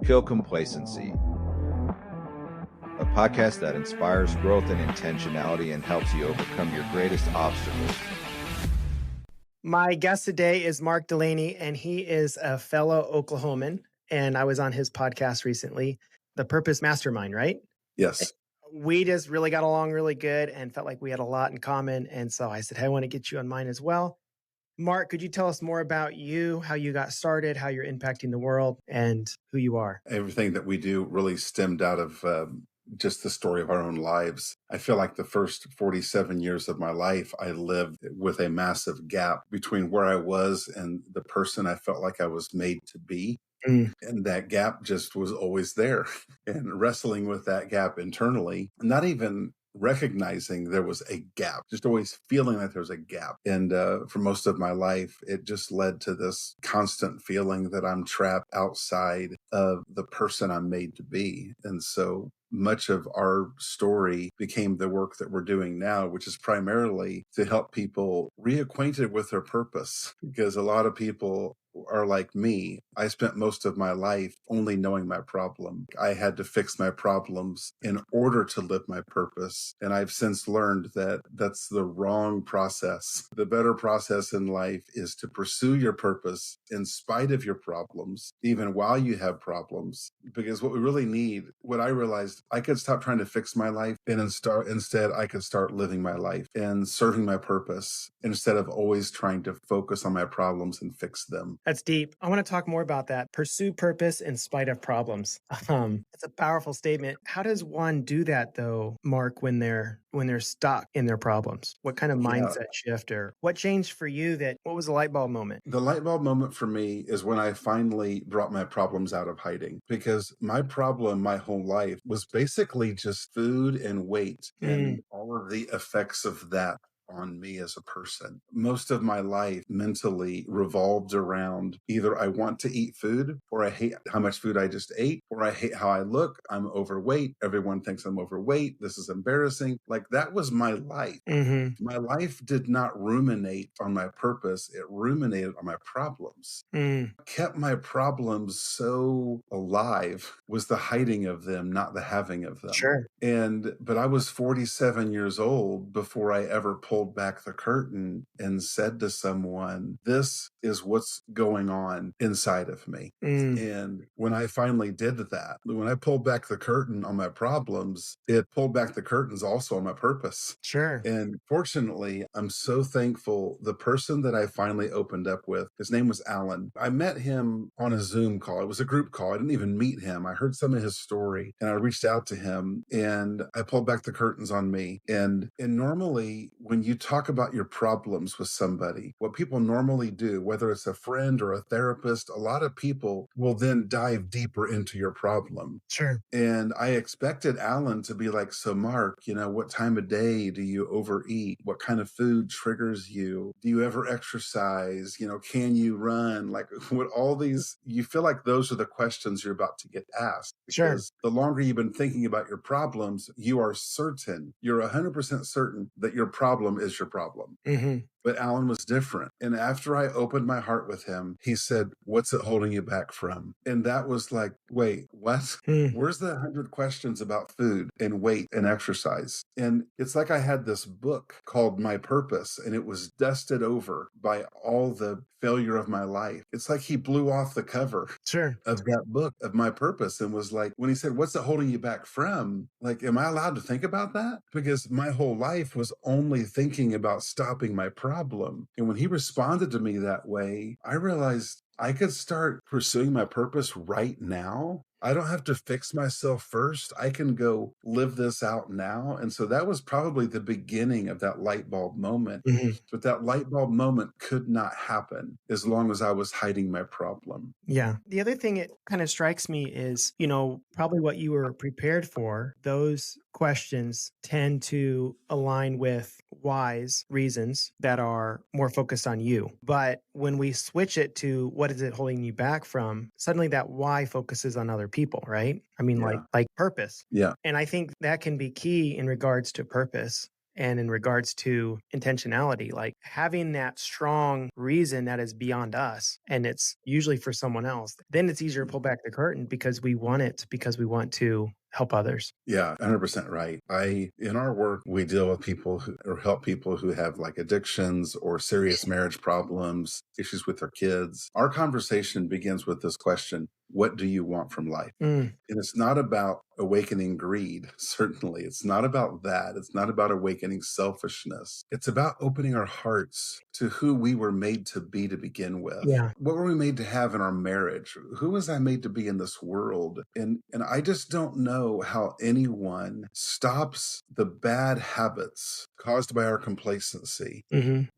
Kill Complacency, a podcast that inspires growth and intentionality and helps you overcome your greatest obstacles. My guest today is Mark Delaney, and he is a fellow Oklahoman, and I was on his podcast recently, The Purpose Mastermind, right? Yes. We just really got along really good and felt like we had a lot in common, and so I said, hey, I want to get you on mine as well. Mark, could you tell us more about you, how you got started, how you're impacting the world, and who you are? Everything that we do really stemmed out of just the story of our own lives. I feel like the first 47 years of my life, I lived with a massive gap between where I was and the person I felt like I was made to be. And that gap just was always there. And wrestling with that gap internally, not even recognizing there was a gap, just always feeling that there was a gap. And for most of my life, it just led to this constant feeling that I'm trapped outside of the person I'm made to be. And so much of our story became the work that we're doing now, which is primarily to help people reacquainted with their purpose, because a lot of people are like me. I spent most of my life only knowing my problem. I had to fix my problems in order to live my purpose. And I've since learned that that's the wrong process. The better process in life is to pursue your purpose in spite of your problems, even while you have problems. Because what we really need, what I realized, I could stop trying to fix my life and instead I could start living my life and serving my purpose instead of always trying to focus on my problems and fix them. That's deep. I want to talk more about that. Pursue purpose in spite of problems. It's a powerful statement. How does one do that though, Mark, when they're stuck in their problems? What kind of mindset shift or what changed for you what was the light bulb moment? The light bulb moment for me is when I finally brought my problems out of hiding, because my problem my whole life was basically just food and weight and all of the effects of that on me as a person. Most of my life mentally revolved around either I want to eat food, or I hate how much food I just ate, or I hate how I look. I'm overweight. Everyone thinks I'm overweight. This is embarrassing. Like, that was my life. My life did not ruminate on my purpose. It ruminated on my problems. Kept my problems so alive was the hiding of them, not the having of them. Sure. But I was 47 years old before I ever pulled back the curtain and said to someone, this is what's going on inside of me. And when I finally did that, when I pulled back the curtain on my problems, it pulled back the curtains also on my purpose. Sure. And fortunately, I'm so thankful. The person that I finally opened up with, his name was Alan. I met him on a Zoom call. It was a group call. I didn't even meet him. I heard some of his story and I reached out to him and I pulled back the curtains on me. And normally when you talk about your problems with somebody, what people normally do, whether it's a friend or a therapist, a lot of people will then dive deeper into your problem. Sure. And I expected Alan to be like, so Mark, what time of day do you overeat? What kind of food triggers you? Do you ever exercise? Can you run? Like, what all these, you feel like those are the questions you're about to get asked. Because the longer you've been thinking about your problems, you are certain, you're 100% certain that your problem is your problem. But Alan was different. And after I opened my heart with him, he said, what's it holding you back from? And that was like, wait, what? Where's the 100 questions about food and weight and exercise? And it's like I had this book called My Purpose, and it was dusted over by all the failure of my life. It's like he blew off the cover of that book of My Purpose and was like, when he said, what's it holding you back from? Like, am I allowed to think about that? Because my whole life was only thinking about stopping my problem. And when he responded to me that way, I realized I could start pursuing my purpose right now. I don't have to fix myself first. I can go live this out now. And so that was probably the beginning of that light bulb moment. But that light bulb moment could not happen as long as I was hiding my problem. Yeah. The other thing it kind of strikes me is, probably what you were prepared for. Those questions tend to align with wise reasons that are more focused on you. But when we switch it to what is it holding you back from, suddenly that why focuses on other people, right? I mean, like purpose. Yeah. And I think that can be key in regards to purpose. And in regards to intentionality, like having that strong reason that is beyond us and it's usually for someone else, then it's easier to pull back the curtain because we want it, because we want to help others. Yeah, 100% right. In our work, we deal with people or help people who have like addictions or serious marriage problems, issues with their kids. Our conversation begins with this question: what do you want from life? And it's not about awakening greed, certainly. It's not about that. It's not about awakening selfishness. It's about opening our hearts to who we were made to be to begin with. Yeah. What were we made to have in our marriage? Who was I made to be in this world? And I just don't know how anyone stops the bad habits caused by our complacency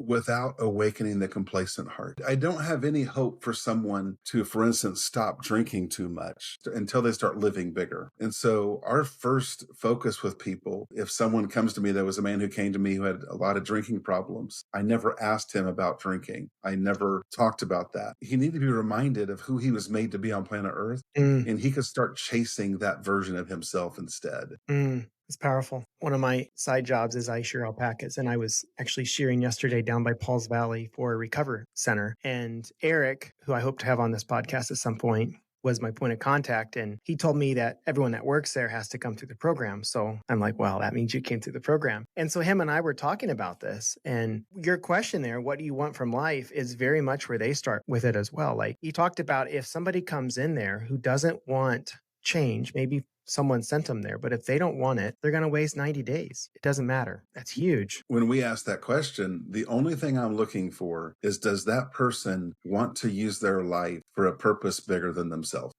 without awakening the complacent heart. I don't have any hope for someone to, for instance, stop drinking too much until they start living bigger. And so our first focus with people, if someone comes to me, there was a man who came to me who had a lot of drinking problems. I never asked him about drinking. I never talked about that. He needed to be reminded of who he was made to be on planet Earth, and he could start chasing that version of himself instead. It's powerful. One of my side jobs is I shear alpacas, and I was actually shearing yesterday down by Paul's Valley for a recover center. And Eric, who I hope to have on this podcast at some point, was my point of contact. And he told me that everyone that works there has to come through the program. So I'm like, well, that means you came through the program. And so him and I were talking about this. And your question there, what do you want from life, is very much where they start with it as well. Like he talked about, if somebody comes in there who doesn't want change, maybe someone sent them there, but if they don't want it, they're going to waste 90 days. It doesn't matter. That's huge. When we ask that question, the only thing I'm looking for is, does that person want to use their life for a purpose bigger than themselves?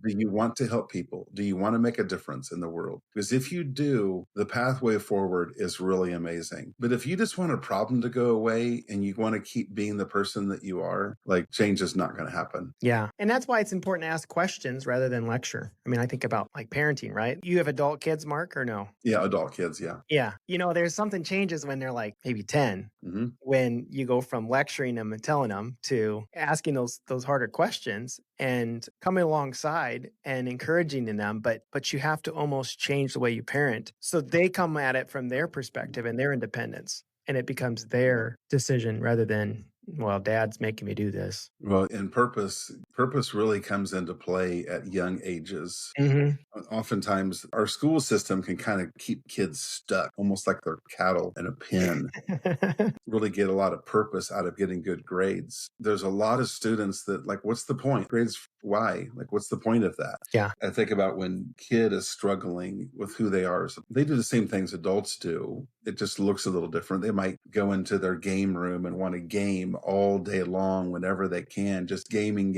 Do you want to help people? Do you want to make a difference in the world? Because if you do, the pathway forward is really amazing. But if you just want a problem to go away and you want to keep being the person that you are, like, change is not going to happen. Yeah. And that's why it's important to ask questions rather than lecture. I mean, I think about like parenting, right? You have adult kids, Mark, or no? Yeah, adult kids, yeah. Yeah. You know, there's something changes when they're like maybe 10, when you go from lecturing them and telling them to asking those harder questions and coming alongside and encouraging them, but you have to almost change the way you parent so they come at it from their perspective and their independence, and it becomes their decision rather than, well, dad's making me do this. Well, and purpose really comes into play at young ages. Oftentimes, our school system can kind of keep kids stuck, almost like they're cattle in a pen. Really get a lot of purpose out of getting good grades. There's a lot of students that, like, what's the point? Grades, why? Like, what's the point of that? Yeah. I think about when kid is struggling with who they are. So they do the same things adults do. It just looks a little different. They might go into their game room and want to game all day long whenever they can, just gaming.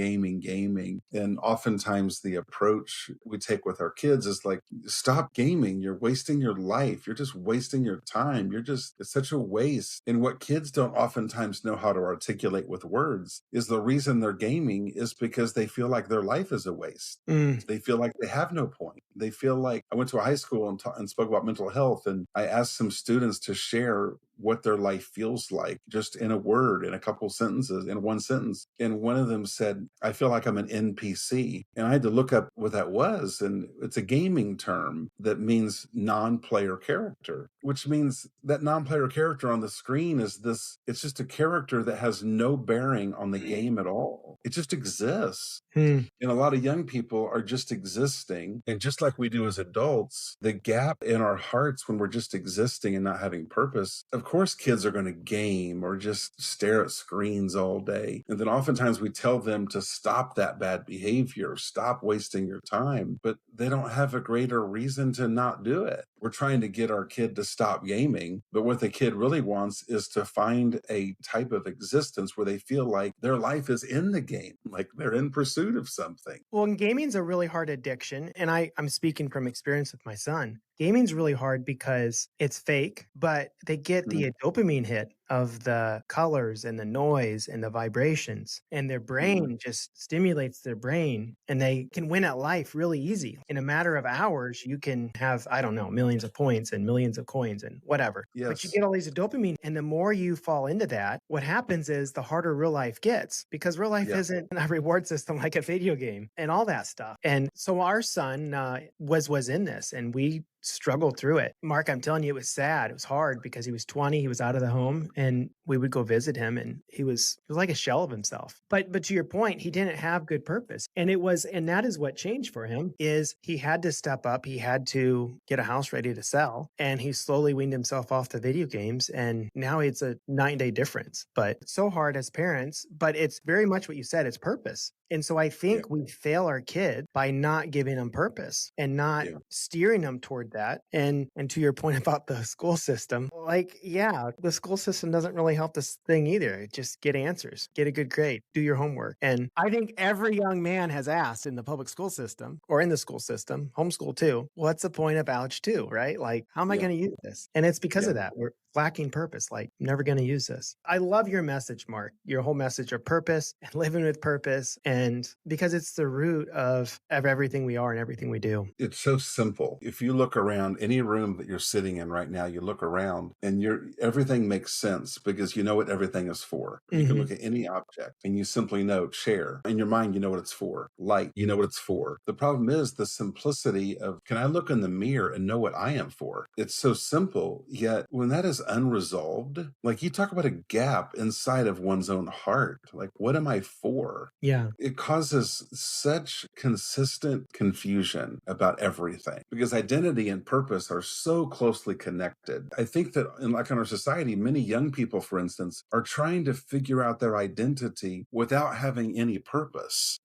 And oftentimes the approach we take with our kids is like, stop gaming. You're wasting your life. You're just wasting your time. It's such a waste. And what kids don't oftentimes know how to articulate with words is the reason they're gaming is because they feel like their life is a waste. They feel like they have no point. They feel like, I went to a high school and spoke about mental health, and I asked some students to share what their life feels like, just in a word, in a couple sentences, in one sentence. And one of them said, I feel like I'm an NPC. And I had to look up what that was. And it's a gaming term that means non-player character, which means that non-player character on the screen is it's just a character that has no bearing on the game at all. It just exists. And a lot of young people are just existing. And just like we do as adults, the gap in our hearts when we're just existing and not having purpose, of course, kids are going to game or just stare at screens all day. And then oftentimes we tell them to stop that bad behavior, stop wasting your time, but they don't have a greater reason to not do it. We're trying to get our kid to stop gaming, but what the kid really wants is to find a type of existence where they feel like their life is in the game, like they're in pursuit of something. Well, and gaming's a really hard addiction. And I'm speaking from experience with my son. Gaming's really hard because it's fake, but they get the dopamine hit of the colors and the noise and the vibrations, and their brain just stimulates their brain, and they can win at life really easy. In a matter of hours, you can have, I don't know, millions of points and millions of coins and whatever. Yes. But you get all these dopamine, and the more you fall into that, what happens is the harder real life gets, because real life isn't a reward system like a video game and all that stuff. And so our son was in this, and we struggle through it. Mark, I'm telling you, it was sad. It was hard because he was 20, he was out of the home, and we would go visit him, and he was like a shell of himself. But to your point, he didn't have good purpose. And that is what changed for him, is he had to step up. He had to get a house ready to sell, and he slowly weaned himself off the video games. And now it's a 9-day difference, but so hard as parents, but it's very much what you said, it's purpose. And so I think we fail our kid by not giving them purpose and not steering them toward that. And to your point about the school system, the school system doesn't really help this thing either. Just get answers, get a good grade, do your homework. And I think every young man has asked in the public school system or in the school system, homeschool too, what's the point of Algebra 2, right? Like, how am I going to use this? And it's because of that. We're lacking purpose, like never going to use this. I love your message, Mark, your whole message of purpose and living with purpose. And because it's the root of everything we are and everything we do. It's so simple. If you look around any room that you're sitting in right now, you look around and everything makes sense because you know what everything is for. You can look at any object and you simply know chair. In your mind, you know what it's for. Light, you know what it's for. The problem is the simplicity of, can I look in the mirror and know what I am for? It's so simple, yet when that is unresolved, like you talk about a gap inside of one's own heart, like what am I for? Yeah. It causes such consistent confusion about everything because identity and purpose are so closely connected. I think that in our society, many young people, for instance, are trying to figure out their identity without having any purpose.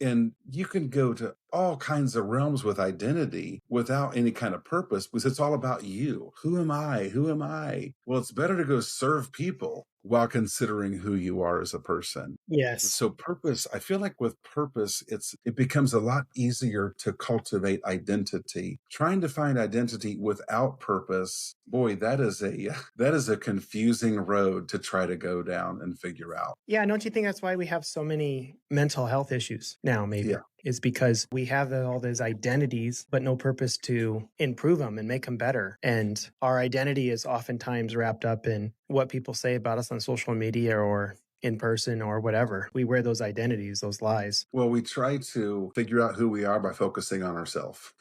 And you can go to all kinds of realms with identity without any kind of purpose because it's all about you. Who am I? Who am I? Well, it's better to go serve people while considering who you are as a person. Yes. So purpose, I feel like with purpose, it becomes a lot easier to cultivate identity. Trying to find identity without purpose, boy, that is a confusing road to try to go down and figure out. Yeah, don't you think that's why we have so many mental health issues now, maybe? Yeah. Is because we have all those identities, but no purpose to improve them and make them better. And our identity is oftentimes wrapped up in what people say about us on social media or in person or whatever. We wear those identities, those lies. Well, we try to figure out who we are by focusing on ourselves.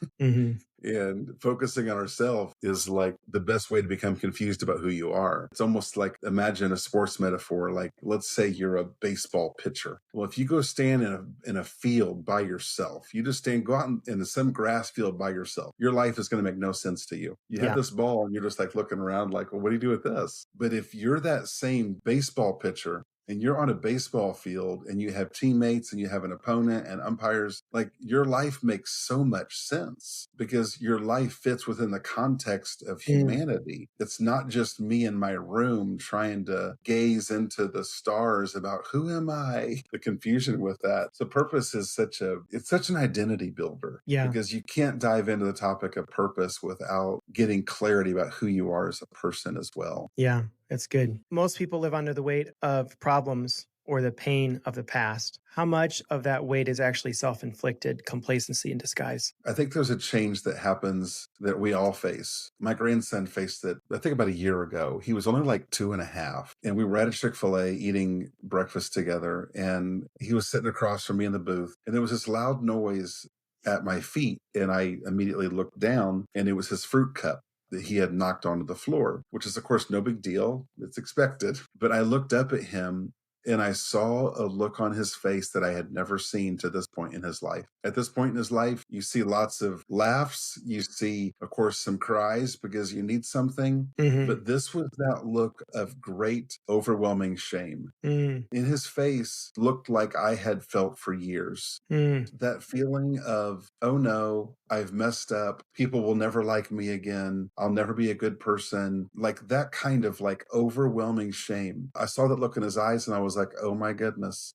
And focusing on ourselves is like the best way to become confused about who you are. It's almost like, imagine a sports metaphor. Like, let's say you're a baseball pitcher. Well, if you go stand in a field by yourself, you just go out in some grass field by yourself, your life is going to make no sense to you. You have this ball and you're just like looking around like, well, what do you do with this? But if you're that same baseball pitcher, and you're on a baseball field and you have teammates and you have an opponent and umpires, like your life makes so much sense because your life fits within the context of humanity. It's not just me in my room trying to gaze into the stars about who am I? The confusion with that. So purpose is such an identity builder. Yeah. Because you can't dive into the topic of purpose without getting clarity about who you are as a person as well. Yeah. That's good. Most people live under the weight of problems or the pain of the past. How much of that weight is actually self-inflicted complacency in disguise? I think there's a change that happens that we all face. My grandson faced it, I think about a year ago. He was only like 2.5. And we were at a Chick-fil-A eating breakfast together. And he was sitting across from me in the booth. And there was this loud noise at my feet. And I immediately looked down and it was his fruit cup that he had knocked onto the floor, which is, of course, no big deal. It's expected. But I looked up at him and I saw a look on his face that I had never seen to this point in his life. At this point in his life, you see lots of laughs. You see, of course, some cries because you need something. But this was that look of great, overwhelming shame. In his face looked like I had felt for years. That feeling of, oh no, I've messed up. People will never like me again. I'll never be a good person. Like that kind of like overwhelming shame. I saw that look in his eyes and I was like, oh my goodness.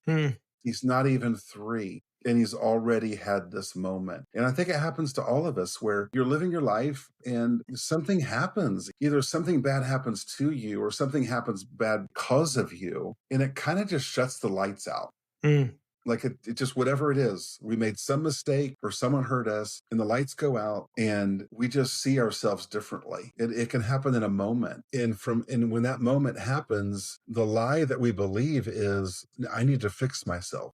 He's not even 3. And he's already had this moment. And I think it happens to all of us where you're living your life and something happens. Either something bad happens to you or something happens bad because of you. And it kind of just shuts the lights out. Like it just, whatever it is, we made some mistake or someone hurt us and the lights go out and we just see ourselves differently. It can happen in a moment. And when that moment happens, the lie that we believe is, I need to fix myself.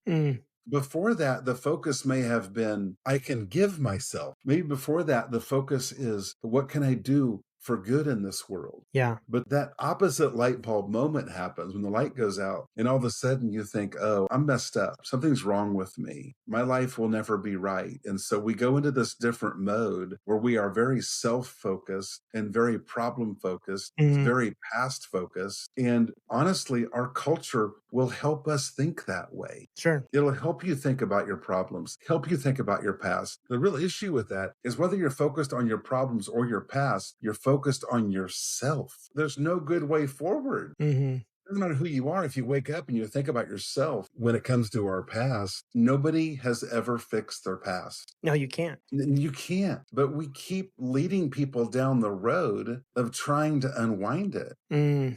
Before that, the focus may have been, I can give myself. Maybe before that, the focus is, what can I do for good in this world? Yeah. But that opposite light bulb moment happens when the light goes out, and all of a sudden you think, oh, I'm messed up. Something's wrong with me. My life will never be right. And so we go into this different mode where we are very self-focused and very problem-focused, Mhm. very past-focused. And honestly, our culture will help us think that way. Sure. It'll help you think about your problems, help you think about your past. The real issue with that is whether you're focused on your problems or your past, you're focused on yourself. There's no good way forward. Hmm. It doesn't matter who you are. If you wake up and you think about yourself when it comes to our past, nobody has ever fixed their past. No, you can't. You can't, but we keep leading people down the road of trying to unwind it. Mm.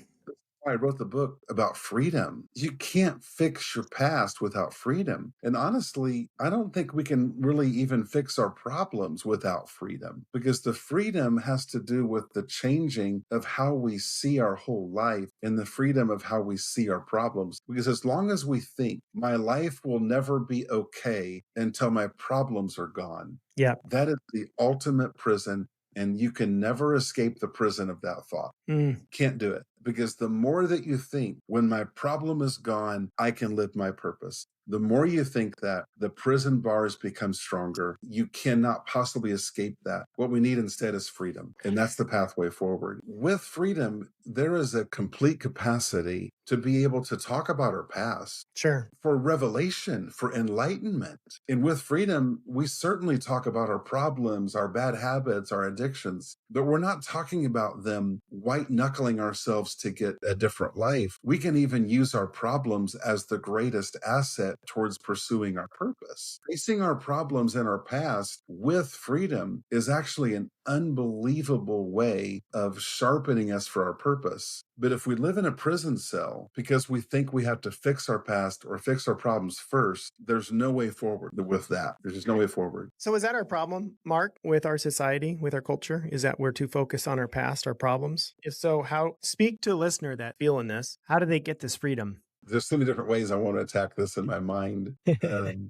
I wrote the book about freedom. You can't fix your past without freedom. And honestly, I don't think we can really even fix our problems without freedom, because the freedom has to do with the changing of how we see our whole life and the freedom of how we see our problems. Because as long as we think my life will never be okay until my problems are gone, Yeah. that is the ultimate prison. And you can never escape the prison of that thought. Mm. Can't do it. Because the more that you think, when my problem is gone, I can live my purpose. The more you think that, the prison bars become stronger. You cannot possibly escape that. What we need instead is freedom. And that's the pathway forward. With freedom, there is a complete capacity to be able to talk about our past, Sure. for revelation, for enlightenment. And with freedom, we certainly talk about our problems, our bad habits, our addictions, but we're not talking about them white knuckling ourselves to get a different life. We can even use our problems as the greatest asset towards pursuing our purpose. Facing our problems in our past with freedom is actually an unbelievable way of sharpening us for our purpose. But if we live in a prison cell because we think we have to fix our past or fix our problems first, there's no way forward with that. There's just no way forward. So is that our problem, Mark, with our society, with our culture? Is that we're too focused on our past, our problems? If so, how, speak to a listener that feeling this, how do they get this freedom? There's so many different ways I want to attack this in my mind.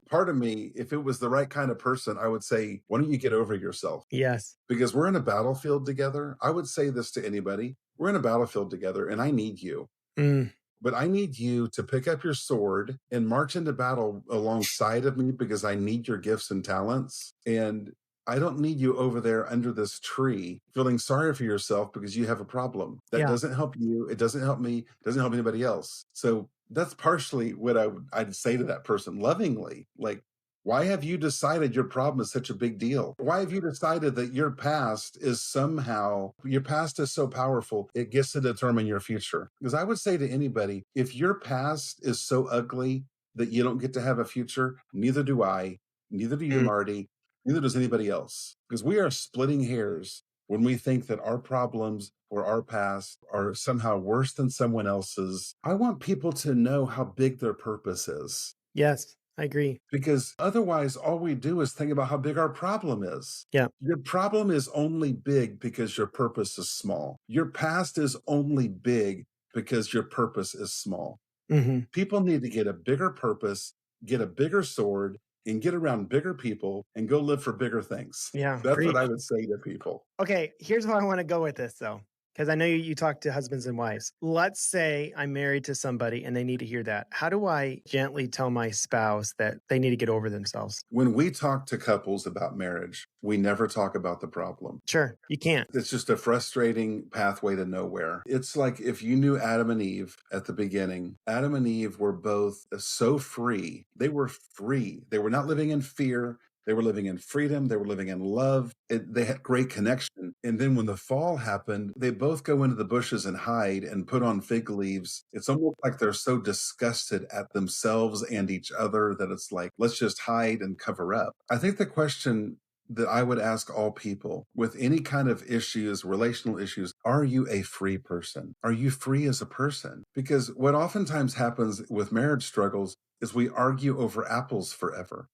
Part of me, if it was the right kind of person, I would say, why don't you get over yourself? Yes. Because we're in a battlefield together. I would say this to anybody. We're in a battlefield together, and I need you. Mm. But I need you to pick up your sword and march into battle alongside of me, because I need your gifts and talents. And I don't need you over there under this tree feeling sorry for yourself because you have a problem. That Yeah. doesn't help you. It doesn't help me. It doesn't help anybody else. So that's partially what I'd say to that person lovingly. Like, why have you decided your problem is such a big deal? Why have you decided that your past is so powerful, it gets to determine your future? Because I would say to anybody, if your past is so ugly that you don't get to have a future, neither do I, neither do you, Mm. Marty, neither does anybody else. Because we are splitting hairs when we think that our problems or our past are somehow worse than someone else's. I want people to know how big their purpose is. Yes, I agree. Because otherwise, all we do is think about how big our problem is. Yeah. Your problem is only big because your purpose is small. Your past is only big because your purpose is small. Hmm. People need to get a bigger purpose, get a bigger sword, and get around bigger people and go live for bigger things. Yeah. That's Preach. what I would say to people. Okay, here's where I want to go with this, though, because I know you talk to husbands and wives. Let's say I'm married to somebody and they need to hear that. How do I gently tell my spouse that they need to get over themselves? When we talk to couples about marriage, we never talk about the problem. Sure, you can't. It's just a frustrating pathway to nowhere. It's like if you knew Adam and Eve at the beginning. Adam and Eve were both so free. They were free. They were not living in fear. They were living in freedom. They were living in love. They had great connection. And then when the fall happened, they both go into the bushes and hide and put on fig leaves. It's almost like they're so disgusted at themselves and each other that it's like, let's just hide and cover up. I think the question that I would ask all people with any kind of issues, relational issues, are you a free person? Are you free as a person? Because what oftentimes happens with marriage struggles is we argue over apples forever.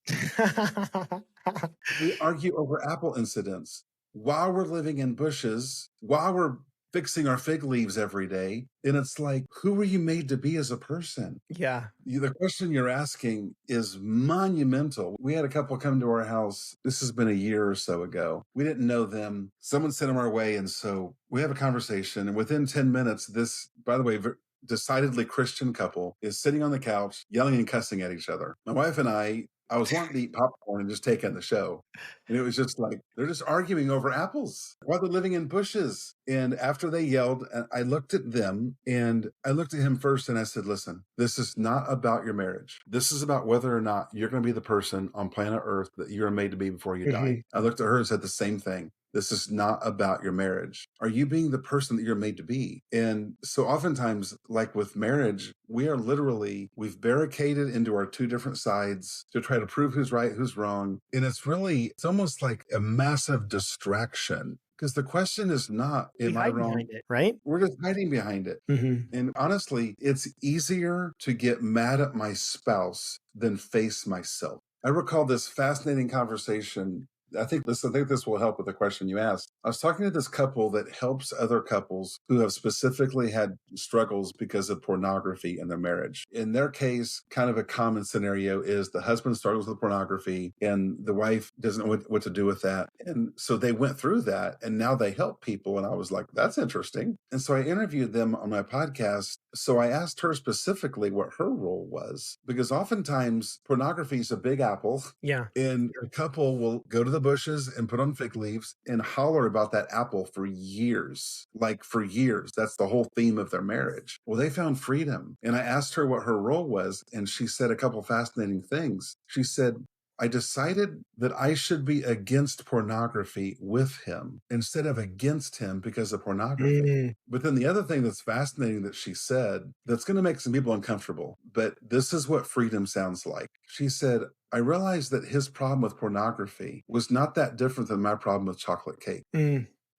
We argue over apple incidents while we're living in bushes, while we're fixing our fig leaves every day. And it's like, who were you made to be as a person? Yeah. The question you're asking is monumental. We had a couple come to our house. This has been a year or so ago. We didn't know them. Someone sent them our way. And so we have a conversation. And within 10 minutes, this, by the way, decidedly Christian couple is sitting on the couch, yelling and cussing at each other. My wife and I was wanting to eat popcorn and just take in the show. And it was just like, they're just arguing over apples while they're living in bushes. And after they yelled, I looked at them and I looked at him first and I said, listen, this is not about your marriage. This is about whether or not you're going to be the person on planet Earth that you're made to be before you die. I looked at her and said the same thing. This is not about your marriage. Are you being the person that you're made to be? And so oftentimes, like with marriage, we've barricaded into our two different sides to try to prove who's right, who's wrong. And it's almost like a massive distraction. Because the question is not, am I wrong? Behind it, right? We're just hiding behind it. And honestly, it's easier to get mad at my spouse than face myself. I recall this fascinating conversation. I think this will help with the question you asked. I was talking to this couple that helps other couples who have specifically had struggles because of pornography in their marriage. In their case, kind of a common scenario is the husband struggles with pornography and the wife doesn't know what to do with that. And so they went through that and now they help people. And I was like, that's interesting. And so I interviewed them on my podcast. So I asked her specifically what her role was, because oftentimes pornography is a big apple. Yeah. And a couple will go to the bushes and put on fig leaves and holler about that apple for years. Like for years. That's the whole theme of their marriage. Well, they found freedom. And I asked her what her role was, and she said a couple fascinating things. She said, I decided that I should be against pornography with him instead of against him because of pornography. But then the other thing that's fascinating that she said, that's going to make some people uncomfortable, but this is what freedom sounds like. She said, I realized that his problem with pornography was not that different than my problem with chocolate cake.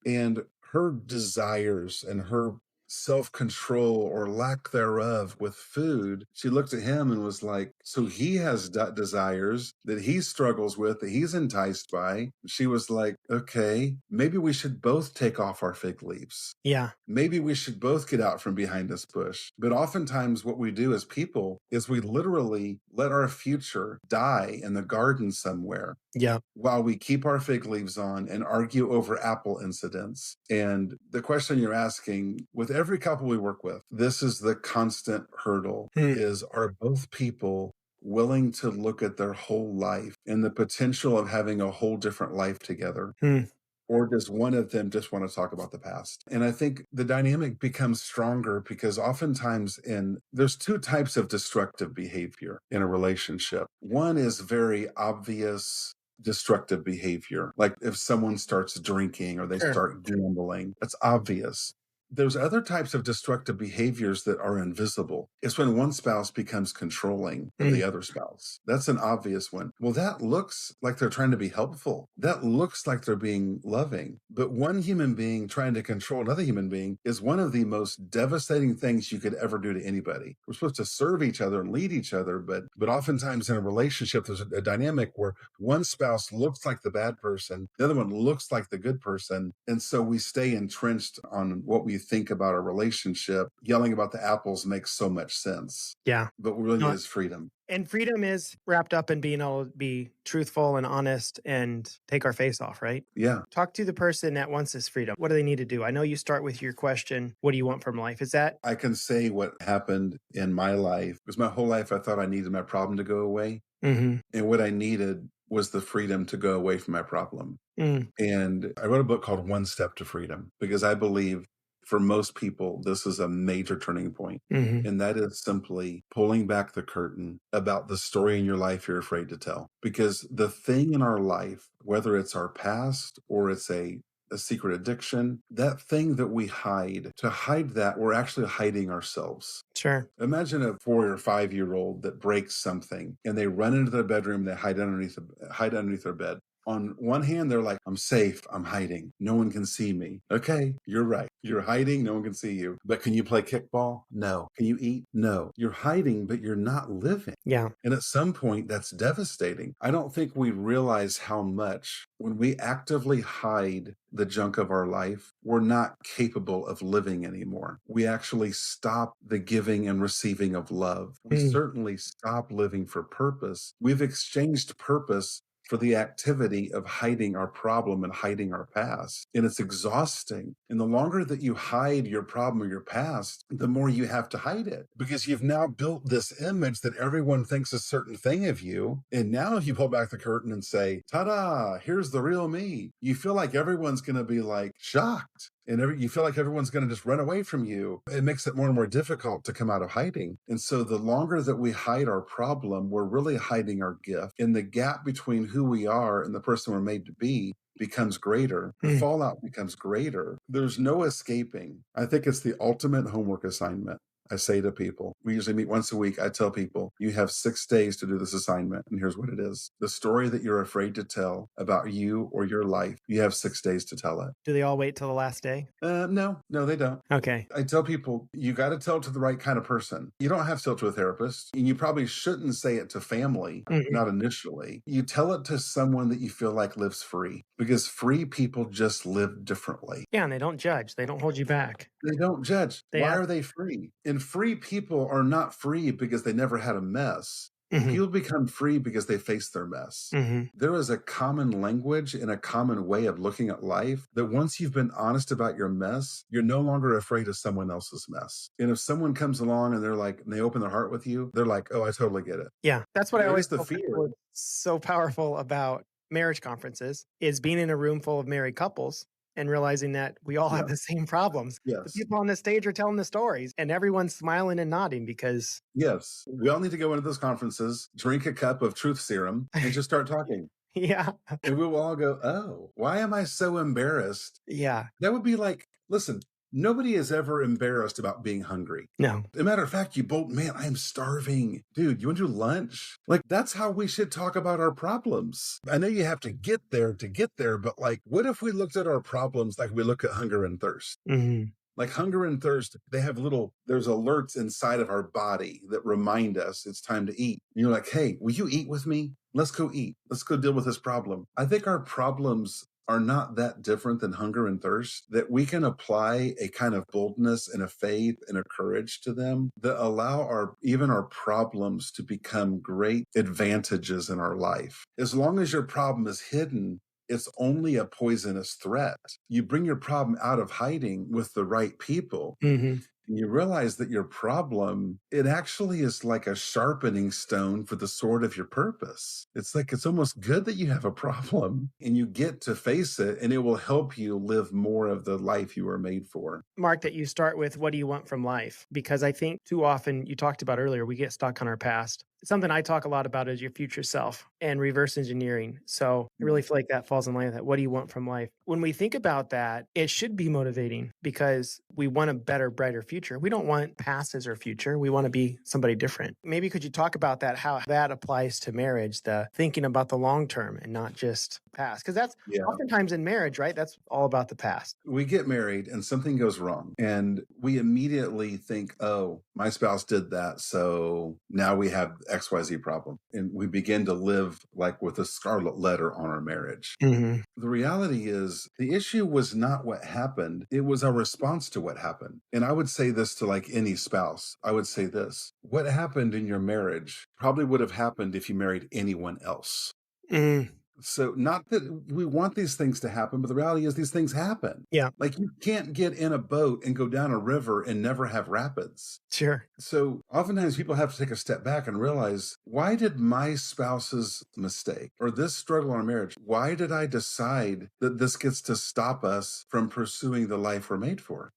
And her desires and her self-control or lack thereof with food, she looked at him and was like, so he has desires that he struggles with, that he's enticed by. She was like, okay, maybe we should both take off our fig leaves. Yeah. Maybe we should both get out from behind this bush. But oftentimes what we do as people is we literally let our future die in the garden somewhere. Yeah. While we keep our fig leaves on and argue over apple incidents. And the question you're asking, with every couple we work with, this is the constant hurdle, is are both people willing to look at their whole life and the potential of having a whole different life together? Or does one of them just want to talk about the past? And I think the dynamic becomes stronger because oftentimes there's two types of destructive behavior in a relationship. One is very obvious destructive behavior. Like if someone starts drinking or they start gambling, that's obvious. There's other types of destructive behaviors that are invisible. It's when one spouse becomes controlling of the other spouse. That's an obvious one. Well, that looks like they're trying to be helpful. That looks like they're being loving. But one human being trying to control another human being is one of the most devastating things you could ever do to anybody. We're supposed to serve each other and lead each other, but oftentimes in a relationship, there's a dynamic where one spouse looks like the bad person, the other one looks like the good person. And so we stay entrenched on what we think about our relationship. Yelling about the apples makes so much sense. Yeah. But what really is freedom. And freedom is wrapped up in being able to be truthful and honest and take our face off, right? Yeah. Talk to the person that wants this freedom. What do they need to do? I know you start with your question, what do you want from life? Is that? I can say what happened in my life, because my whole life I thought I needed my problem to go away. And what I needed was the freedom to go away from my problem. And I wrote a book called One Step to Freedom, because I believe for most people, this is a major turning point. And that is simply pulling back the curtain about the story in your life you're afraid to tell. Because the thing in our life, whether it's our past or it's a secret addiction, that thing that we hide, to hide that, we're actually hiding ourselves. Sure. Imagine a 4 or 5 year old that breaks something and they run into their bedroom, they hide underneath their bed. On one hand, they're like, I'm safe, I'm hiding, no one can see me. Okay, you're right. You're hiding, no one can see you. But can you play kickball? No. Can you eat? No. You're hiding, but you're not living. Yeah. And at some point, that's devastating. I don't think we realize how much when we actively hide the junk of our life, we're not capable of living anymore. We actually stop the giving and receiving of love. We certainly stop living for purpose. We've exchanged purpose for the activity of hiding our problem and hiding our past. And it's exhausting. And the longer that you hide your problem or your past, the more you have to hide it because you've now built this image that everyone thinks a certain thing of you. And now if you pull back the curtain and say, ta-da, here's the real me, you feel like everyone's going to be like shocked. And you feel like everyone's going to just run away from you. It makes it more and more difficult to come out of hiding. And so the longer that we hide our problem, we're really hiding our gift. And the gap between who we are and the person we're made to be becomes greater. The fallout becomes greater. There's no escaping. I think it's the ultimate homework assignment. I say to people, we usually meet once a week. I tell people, you have 6 days to do this assignment. And here's what it is. The story that you're afraid to tell about you or your life, you have 6 days to tell it. Do they all wait till the last day? No, they don't. Okay. I tell people, you got to tell it to the right kind of person. You don't have to tell it to a therapist. And you probably shouldn't say it to family, not initially. You tell it to someone that you feel like lives free because free people just live differently. Yeah, and they don't judge. They don't hold you back. They don't judge. Why are they free? And free people are not free because they never had a mess. People become free because they face their mess. There is a common language and a common way of looking at life that once you've been honest about your mess, you're no longer afraid of someone else's mess. And if someone comes along and they're like, and they open their heart with you, they're like, oh, I totally get it. Yeah, that's what I always the tell fear. people is so powerful about marriage conferences is being in a room full of married couples and realizing that we all have the same problems. The people on the stage are telling the stories and everyone's smiling and nodding because... Yes, we all need to go into those conferences, drink a cup of truth serum and just start talking. Yeah. And we will all go, oh, why am I so embarrassed? Yeah. That would be like, listen, nobody is ever embarrassed about being hungry. No. As a matter of fact, you both, man, I'm starving. Dude, you want to do lunch? Like, that's how we should talk about our problems. I know you have to get there, but like, what if we looked at our problems like we look at hunger and thirst? Like hunger and thirst, there's alerts inside of our body that remind us it's time to eat. And you're like, hey, will you eat with me? Let's go eat. Let's go deal with this problem. I think our problems are not that different than hunger and thirst, that we can apply a kind of boldness and a faith and a courage to them that allow even our problems to become great advantages in our life. As long as your problem is hidden, it's only a poisonous threat. You bring your problem out of hiding with the right people. And you realize that your problem, it actually is like a sharpening stone for the sword of your purpose. It's like, it's almost good that you have a problem and you get to face it, and it will help you live more of the life you were made for. Mark, that you start with, what do you want from life? Because I think too often, you talked about earlier, we get stuck on our past. Something I talk a lot about is your future self and reverse engineering. So I really feel like that falls in line with that. What do you want from life? When we think about that, it should be motivating because we want a better, brighter future. We don't want past as our future. We want to be somebody different. Maybe could you talk about that, how that applies to marriage, the thinking about the long term and not just past? Because that's oftentimes in marriage, right? That's all about the past. We get married and something goes wrong and we immediately think, oh, my spouse did that, so now we have XYZ problem. And we begin to live like with a scarlet letter on our marriage. The reality is the issue was not what happened. It was our response to what happened. And I would say this to like any spouse. I would say this: what happened in your marriage probably would have happened if you married anyone else. So not that we want these things to happen, but the reality is these things happen. Yeah. Like you can't get in a boat and go down a river and never have rapids. Sure. So oftentimes people have to take a step back and realize, why did my spouse's mistake or this struggle in our marriage, why did I decide that this gets to stop us from pursuing the life we're made for?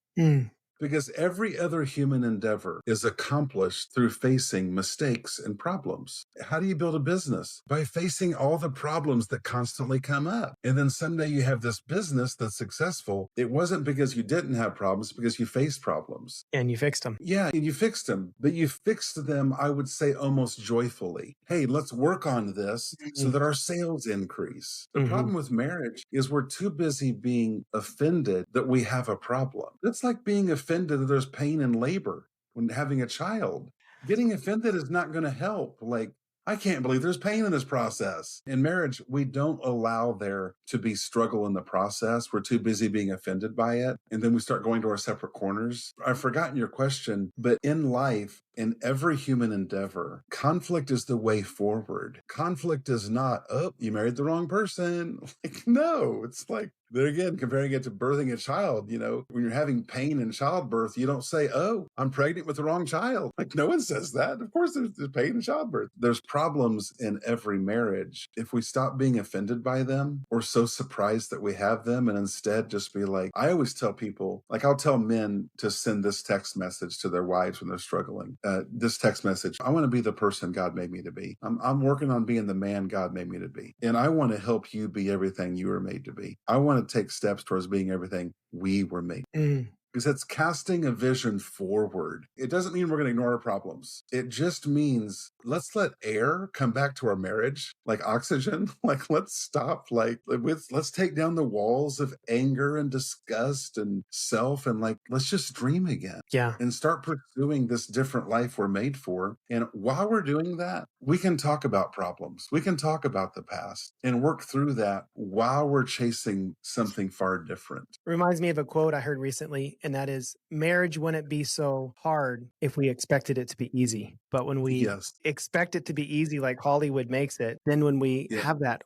Because every other human endeavor is accomplished through facing mistakes and problems. How do you build a business? By facing all the problems that constantly come up. And then someday you have this business that's successful. It wasn't because you didn't have problems, because you faced problems. And you fixed them. Yeah, and you fixed them, but you fixed them, I would say, almost joyfully. Hey, let's work on this so that our sales increase. The problem with marriage is we're too busy being offended that we have a problem. It's like being offended that there's pain and labor when having a child. Getting offended is not going to help. Like, I can't believe there's pain in this process. In marriage, we don't allow there to be struggle in the process. We're too busy being offended by it. And then we start going to our separate corners. I've forgotten your question, but in life, in every human endeavor, conflict is the way forward. Conflict is not, oh, you married the wrong person. Like, no, it's like, there again, comparing it to birthing a child, when you're having pain in childbirth, you don't say, oh, I'm pregnant with the wrong child. Like, no one says that. Of course, there's pain in childbirth. There's problems in every marriage. If we stop being offended by them or so surprised that we have them and instead just be like, I always tell people, like I'll tell men to send this text message to their wives when they're struggling. This text message, I want to be the person God made me to be. I'm working on being the man God made me to be. And I want to help you be everything you were made to be. I want to take steps towards being everything we were made. Because it's casting a vision forward. It doesn't mean we're going to ignore our problems. It just means let's let air come back to our marriage, like oxygen. Like, let's stop. Let's take down the walls of anger and disgust and self, and let's just dream again. Yeah. And start pursuing this different life we're made for. And while we're doing that, we can talk about problems. We can talk about the past and work through that while we're chasing something far different. Reminds me of a quote I heard recently, and that is, marriage wouldn't be so hard if we expected it to be easy. But when we expect it to be easy, like Hollywood makes it, then when we have that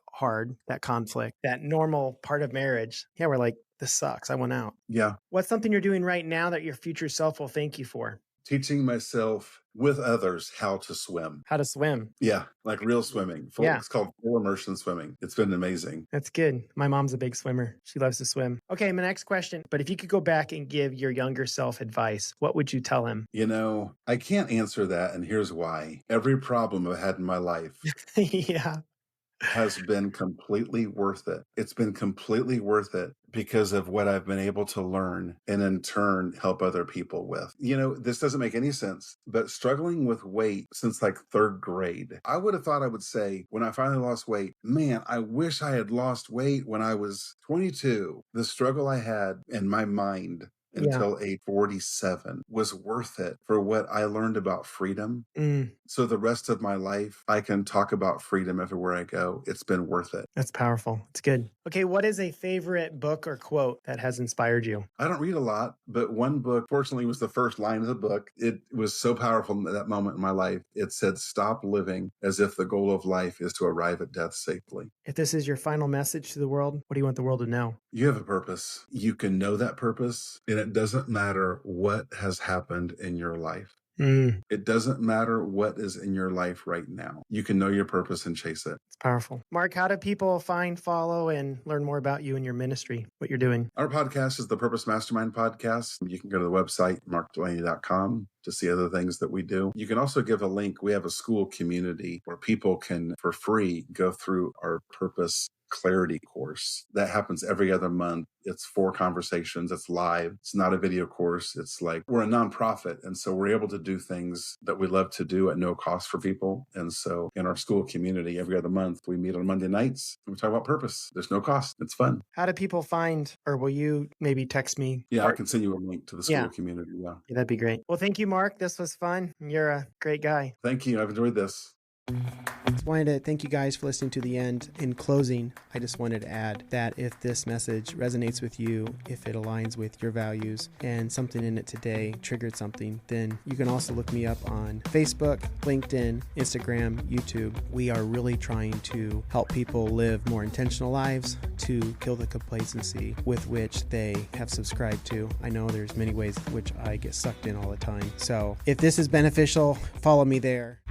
conflict, that normal part of marriage, we're like, this sucks. I want out. Yeah. What's something you're doing right now that your future self will thank you for? Teaching myself with others how to swim. How to swim. Yeah, like real swimming. It's called full immersion swimming. It's been amazing. That's good. My mom's a big swimmer. She loves to swim. Okay, my next question. But if you could go back and give your younger self advice, what would you tell him? I can't answer that, and here's why. Every problem I've had in my life has been completely worth it. It's been completely worth it because of what I've been able to learn and in turn help other people with. This doesn't make any sense, but struggling with weight since like third grade, I would have thought I would say when I finally lost weight, man, I wish I had lost weight when I was 22. The struggle I had in my mind until age 47 was worth it for what I learned about freedom. So the rest of my life, I can talk about freedom everywhere I go. It's been worth it. That's powerful. It's good. Okay, what is a favorite book or quote that has inspired you? I don't read a lot, but one book, fortunately, was the first line of the book. It was so powerful at that moment in my life. It said, stop living as if the goal of life is to arrive at death safely. If this is your final message to the world, what do you want the world to know? You have a purpose. You can know that purpose, and it doesn't matter what has happened in your life. It doesn't matter what is in your life right now. You can know your purpose and chase it. It's powerful. Mark, how do people find, follow, and learn more about you and your ministry, what you're doing? Our podcast is the Purpose Mastermind Podcast. You can go to the website, markdelaney.com, to see other things that we do. You can also give a link. We have a school community where people can, for free, go through our Purpose Clarity course that happens every other month. It's 4 conversations. It's live. It's not a video course. It's like we're a nonprofit. And so we're able to do things that we love to do at no cost for people. And so in our school community, every other month, we meet on Monday nights and we talk about purpose. There's no cost. It's fun. How do people find, or will you maybe text me? Yeah, I can send you a link to the school community. Yeah, that'd be great. Well, thank you, Mark. This was fun. You're a great guy. Thank you. I've enjoyed this. Just wanted to thank you guys for listening to the end. In closing, I just wanted to add that if this message resonates with you, if it aligns with your values and something in it today triggered something, then you can also look me up on Facebook, LinkedIn, Instagram, YouTube. We are really trying to help people live more intentional lives to kill the complacency with which they have subscribed to. I know there's many ways in which I get sucked in all the time. So if this is beneficial, follow me there.